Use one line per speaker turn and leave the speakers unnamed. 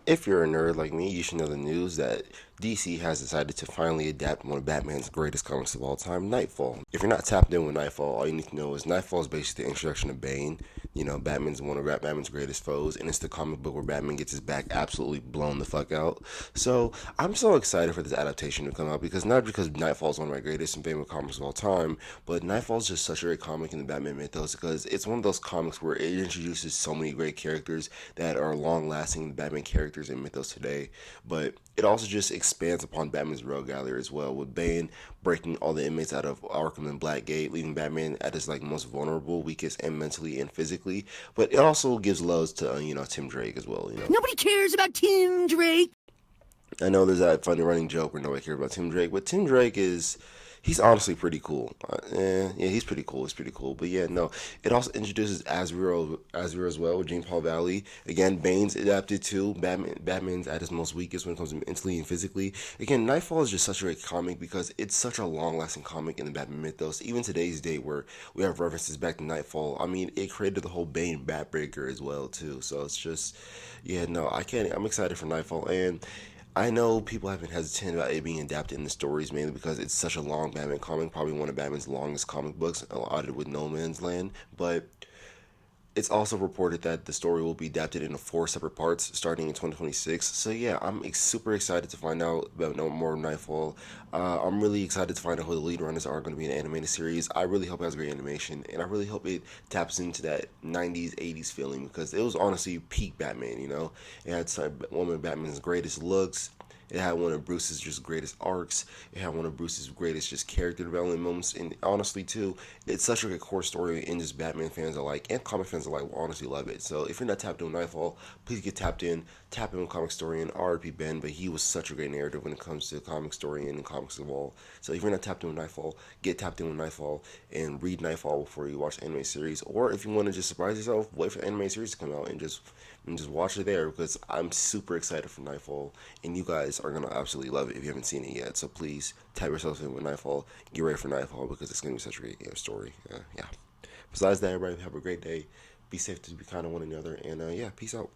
If you're a nerd like me, you should know the news that DC has decided to finally adapt one of Batman's greatest comics of all time, Knightfall. If you're not tapped in with Knightfall, all you need to know is Knightfall is basically the introduction of Bane. You know, Batman's one of Batman's greatest foes, and it's the comic book where Batman gets his back absolutely blown the fuck out. So I'm so excited for this adaptation to come out because not because Knightfall is one of my greatest and favorite comics of all time, but Knightfall is just such a great comic in the Batman mythos because it's one of those comics where it introduces so many great characters that are long lasting Batman characters in mythos today, but it also just expands upon Batman's rogue gallery as well, with Bane breaking all the inmates out of Arkham and Blackgate, leaving Batman at his most vulnerable, weakest, and mentally and physically. But it also gives loves to Tim Drake as well.
Nobody cares about Tim Drake.
I know there's that funny running joke where nobody cares about Tim Drake, but Tim Drake he's honestly pretty cool. Yeah, he's pretty cool. He's pretty cool. But yeah, no. It also introduces Azrael as well with Jean Paul Valley. Again, Bane's adapted too. Batman's at his most weakest when it comes to mentally and physically. Again, Knightfall is just such a great comic because it's such a long-lasting comic in the Batman mythos. Even today's day, where we have references back to Knightfall. I mean, it created the whole Bane Batbreaker as well too. So it's just, yeah, no, I can't. I'm excited for Knightfall, and I know people have been hesitant about it being adapted in the stories mainly because it's such a long Batman comic, probably one of Batman's longest comic books, audited with No Man's Land. But it's also reported that the story will be adapted into 4 separate parts starting in 2026. So yeah, I'm super excited to find out about no more Nightfall. I'm really excited to find out who the lead runners are going to be in the animated series. I really hope it has great animation, and I really hope it taps into that 90s, 80s feeling because it was honestly peak Batman. It had one of Batman's greatest looks. It had one of Bruce's just greatest arcs. It had one of Bruce's greatest just character development moments. And honestly, too, it's such a good core story, and just Batman fans alike and comic fans alike will honestly love it. So if you're not tapped in with Nightfall, please get tapped in. Tap in with Comic Story and R.I.P. Ben, but he was such a great narrative when it comes to comic story and comics of all. So if you're not tapped in with Nightfall, get tapped in with Nightfall and read Nightfall before you watch the anime series. Or if you want to just surprise yourself, wait for the anime series to come out and just watch it there because I'm super excited for Nightfall, and you guys are gonna absolutely love it if you haven't seen it yet. So please tap yourself in with Nightfall. Get ready for Nightfall because it's gonna be such a great story. Yeah. Besides that, everybody have a great day. Be safe to be kind to one another, and yeah, peace out.